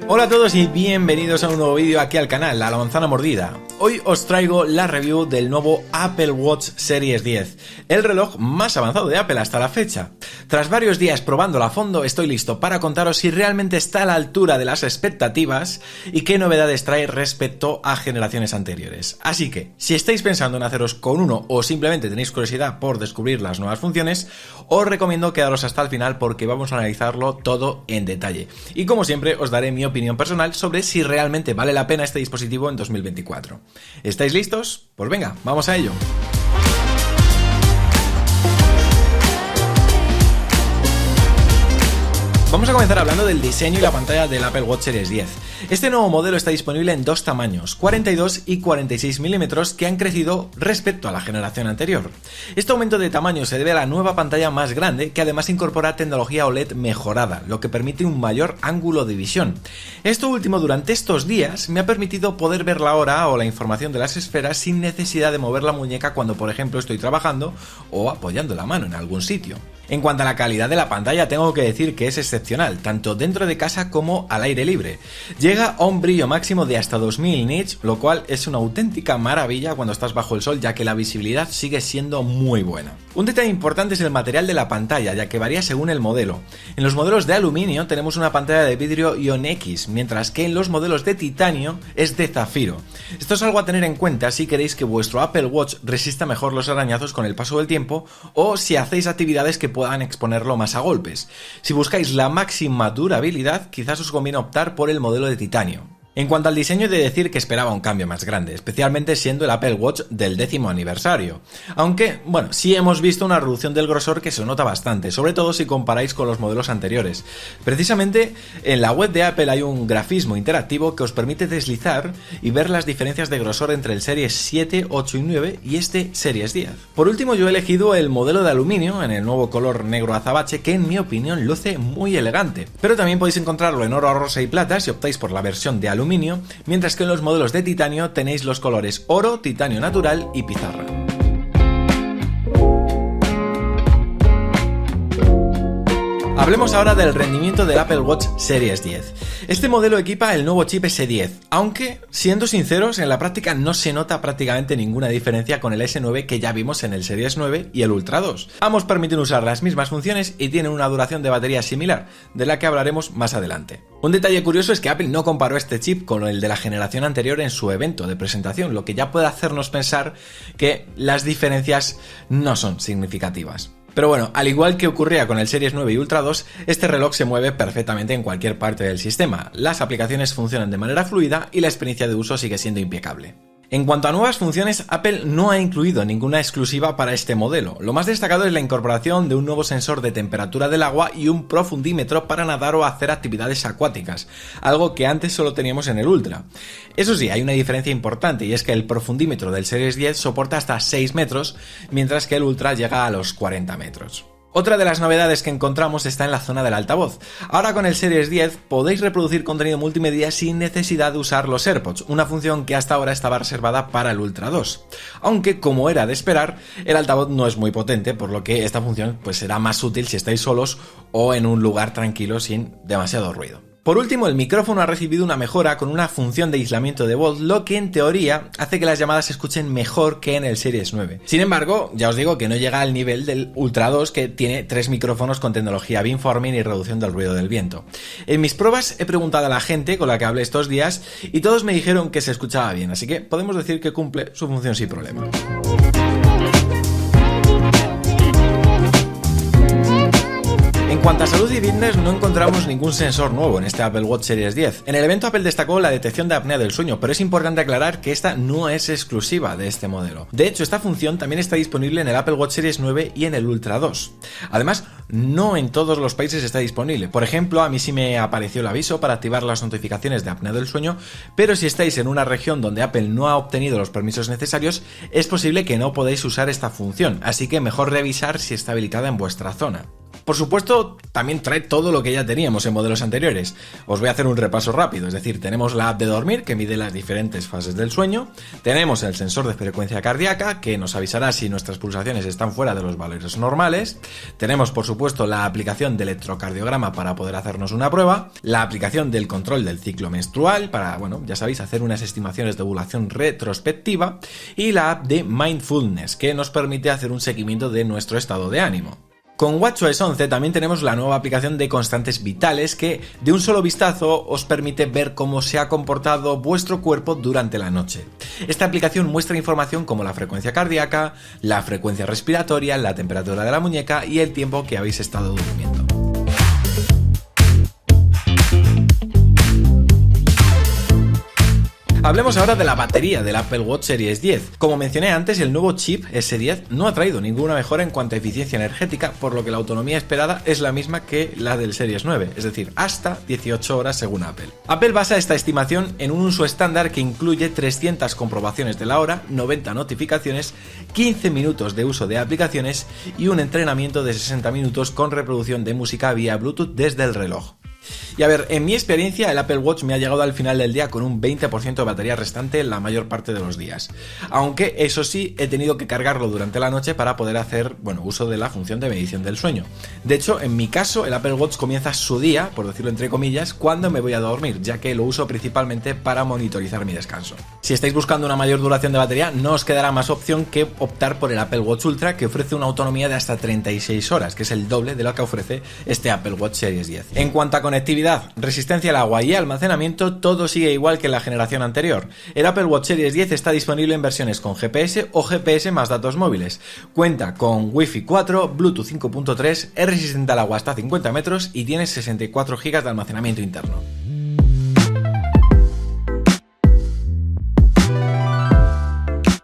Hola a todos y bienvenidos a un nuevo vídeo aquí al canal, a la manzana mordida. Hoy os traigo la review del nuevo Apple Watch Series 10, el reloj más avanzado de Apple hasta la fecha. Tras varios días probándolo a fondo, estoy listo para contaros si realmente está a la altura de las expectativas y qué novedades trae respecto a generaciones anteriores. Así que, si estáis pensando en haceros con uno o simplemente tenéis curiosidad por descubrir las nuevas funciones, os recomiendo quedaros hasta el final porque vamos a analizarlo todo en detalle. Y como siempre, os daré mi opinión personal sobre si realmente vale la pena este dispositivo en 2024. ¿Estáis listos? Pues venga, vamos a ello. Vamos a comenzar hablando del diseño y la pantalla del Apple Watch Series 10. Este nuevo modelo está disponible en dos tamaños, 42 y 46 milímetros, que han crecido respecto a la generación anterior. Este aumento de tamaño se debe a la nueva pantalla más grande, que además incorpora tecnología OLED mejorada, lo que permite un mayor ángulo de visión. Esto último, durante estos días, me ha permitido poder ver la hora o la información de las esferas sin necesidad de mover la muñeca cuando, por ejemplo, estoy trabajando o apoyando la mano en algún sitio. En cuanto a la calidad de la pantalla, tengo que decir que es excepcional, tanto dentro de casa como al aire libre. Llega a un brillo máximo de hasta 2000 nits, lo cual es una auténtica maravilla cuando estás bajo el sol, ya que la visibilidad sigue siendo muy buena. Un detalle importante es el material de la pantalla, ya que varía según el modelo. En los modelos de aluminio tenemos una pantalla de vidrio Ion X, mientras que en los modelos de titanio es de zafiro. Esto es algo a tener en cuenta si queréis que vuestro Apple Watch resista mejor los arañazos con el paso del tiempo o si hacéis actividades que puedan exponerlo más a golpes. Si buscáis la máxima durabilidad, quizás os conviene optar por el modelo de titanio. En cuanto al diseño, he de decir que esperaba un cambio más grande, especialmente siendo el Apple Watch del 10º aniversario. Aunque, bueno, sí hemos visto una reducción del grosor que se nota bastante, sobre todo si comparáis con los modelos anteriores. Precisamente, en la web de Apple hay un grafismo interactivo que os permite deslizar y ver las diferencias de grosor entre el Series 7, 8 y 9 y este Series 10. Por último, yo he elegido el modelo de aluminio en el nuevo color negro azabache, que en mi opinión luce muy elegante. Pero también podéis encontrarlo en oro, rosa y plata si optáis por la versión de aluminio, mientras que en los modelos de titanio tenéis los colores oro, titanio natural y pizarra. Hablemos ahora del rendimiento del Apple Watch Series 10. Este modelo equipa el nuevo chip S10, aunque, siendo sinceros, en la práctica no se nota prácticamente ninguna diferencia con el S9 que ya vimos en el Series 9 y el Ultra 2. Ambos permiten usar las mismas funciones y tienen una duración de batería similar, de la que hablaremos más adelante. Un detalle curioso es que Apple no comparó este chip con el de la generación anterior en su evento de presentación, lo que ya puede hacernos pensar que las diferencias no son significativas. Pero bueno, al igual que ocurría con el Series 9 y Ultra 2, este reloj se mueve perfectamente en cualquier parte del sistema, las aplicaciones funcionan de manera fluida y la experiencia de uso sigue siendo impecable. En cuanto a nuevas funciones, Apple no ha incluido ninguna exclusiva para este modelo. Lo más destacado es la incorporación de un nuevo sensor de temperatura del agua y un profundímetro para nadar o hacer actividades acuáticas, algo que antes solo teníamos en el Ultra. Eso sí, hay una diferencia importante y es que el profundímetro del Series 10 soporta hasta 6 metros, mientras que el Ultra llega a los 40 metros. Otra de las novedades que encontramos está en la zona del altavoz. Ahora con el Series 10 podéis reproducir contenido multimedia sin necesidad de usar los AirPods, una función que hasta ahora estaba reservada para el Ultra 2. Aunque, como era de esperar, el altavoz no es muy potente, por lo que esta función pues será más útil si estáis solos o en un lugar tranquilo sin demasiado ruido. Por último, el micrófono ha recibido una mejora con una función de aislamiento de voz, lo que en teoría hace que las llamadas se escuchen mejor que en el Series 9. Sin embargo, ya os digo que no llega al nivel del Ultra 2, que tiene 3 micrófonos con tecnología beamforming y reducción del ruido del viento. En mis pruebas he preguntado a la gente con la que hablé estos días y todos me dijeron que se escuchaba bien, así que podemos decir que cumple su función sin problema. En cuanto a salud y fitness, no encontramos ningún sensor nuevo en este Apple Watch Series 10. En el evento Apple destacó la detección de apnea del sueño, pero es importante aclarar que esta no es exclusiva de este modelo. De hecho, esta función también está disponible en el Apple Watch Series 9 y en el Ultra 2. Además, no en todos los países está disponible. Por ejemplo, a mí sí me apareció el aviso para activar las notificaciones de apnea del sueño, pero si estáis en una región donde Apple no ha obtenido los permisos necesarios, es posible que no podáis usar esta función, así que mejor revisar si está habilitada en vuestra zona. Por supuesto, también trae todo lo que ya teníamos en modelos anteriores. Os voy a hacer un repaso rápido, es decir, tenemos la app de dormir que mide las diferentes fases del sueño, tenemos el sensor de frecuencia cardíaca que nos avisará si nuestras pulsaciones están fuera de los valores normales, tenemos por supuesto la aplicación de electrocardiograma para poder hacernos una prueba, la aplicación del control del ciclo menstrual para, bueno, ya sabéis, hacer unas estimaciones de ovulación retrospectiva y la app de Mindfulness que nos permite hacer un seguimiento de nuestro estado de ánimo. Con WatchOS 11 también tenemos la nueva aplicación de constantes vitales que de un solo vistazo os permite ver cómo se ha comportado vuestro cuerpo durante la noche. Esta aplicación muestra información como la frecuencia cardíaca, la frecuencia respiratoria, la temperatura de la muñeca y el tiempo que habéis estado durmiendo. Hablemos ahora de la batería del Apple Watch Series 10. Como mencioné antes, el nuevo chip S10 no ha traído ninguna mejora en cuanto a eficiencia energética, por lo que la autonomía esperada es la misma que la del Series 9, es decir, hasta 18 horas según Apple. Apple basa esta estimación en un uso estándar que incluye 300 comprobaciones de la hora, 90 notificaciones, 15 minutos de uso de aplicaciones y un entrenamiento de 60 minutos con reproducción de música vía Bluetooth desde el reloj. Y a ver, en mi experiencia el Apple Watch me ha llegado al final del día con un 20% de batería restante la mayor parte de los días. Aunque eso sí, he tenido que cargarlo durante la noche para poder hacer, uso de la función de medición del sueño. De hecho, en mi caso, el Apple Watch comienza su día, por decirlo entre comillas, cuando me voy a dormir, ya que lo uso principalmente para monitorizar mi descanso. Si estáis buscando una mayor duración de batería, no os quedará más opción que optar por el Apple Watch Ultra, que ofrece una autonomía de hasta 36 horas, que es el doble de lo que ofrece este Apple Watch Series 10. En cuanto a conectividad, resistencia al agua y almacenamiento, todo sigue igual que en la generación anterior. El Apple Watch Series 10 está disponible en versiones con GPS o GPS más datos móviles. Cuenta con Wi-Fi 4, Bluetooth 5.3, es resistente al agua hasta 50 metros y tiene 64 GB de almacenamiento interno.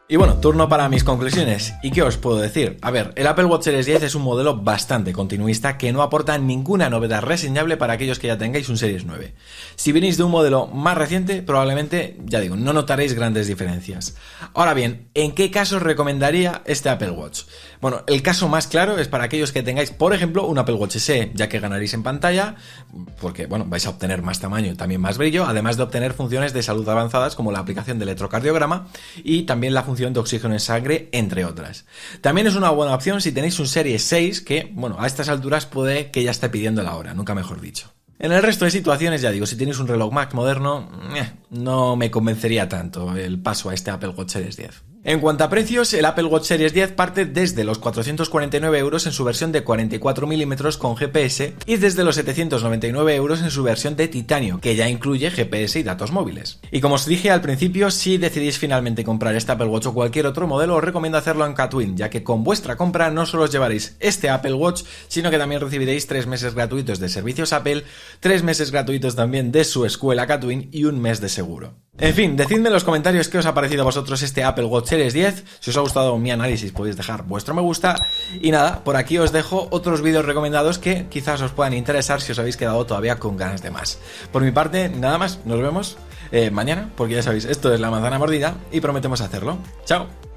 Y bueno, turno para mis conclusiones. ¿Y qué os puedo decir? A ver, el Apple Watch Series 10 es un modelo bastante continuista que no aporta ninguna novedad reseñable para aquellos que ya tengáis un Series 9. Si venís de un modelo más reciente, probablemente, ya digo, no notaréis grandes diferencias. Ahora bien, ¿en qué caso os recomendaría este Apple Watch? Bueno, el caso más claro es para aquellos que tengáis, por ejemplo, un Apple Watch SE, ya que ganaréis en pantalla, porque, vais a obtener más tamaño y también más brillo, además de obtener funciones de salud avanzadas como la aplicación de electrocardiograma y también la función de oxígeno en sangre, entre otras. También es una buena opción si tenéis un Series 6 que, a estas alturas puede que ya esté pidiendo la hora, nunca mejor dicho. En el resto de situaciones, ya digo, si tenéis un reloj Max moderno, no me convencería tanto el paso a este Apple Watch Series 10. En cuanto a precios, el Apple Watch Series 10 parte desde los 449 euros en su versión de 44 mm con GPS y desde los 799 euros en su versión de titanio, que ya incluye GPS y datos móviles. Y como os dije al principio, si decidís finalmente comprar este Apple Watch o cualquier otro modelo, os recomiendo hacerlo en Katwin, ya que con vuestra compra no solo os llevaréis este Apple Watch, sino que también recibiréis 3 meses gratuitos de servicios Apple, 3 meses gratuitos también de su escuela Katwin y un mes de seguro. En fin, decidme en los comentarios qué os ha parecido a vosotros este Apple Watch Series 10. Si os ha gustado mi análisis podéis dejar vuestro me gusta. Y nada, por aquí os dejo otros vídeos recomendados que quizás os puedan interesar si os habéis quedado todavía con ganas de más. Por mi parte, nada más, nos vemos mañana, porque ya sabéis, esto es La Manzana Mordida y prometemos hacerlo. ¡Chao!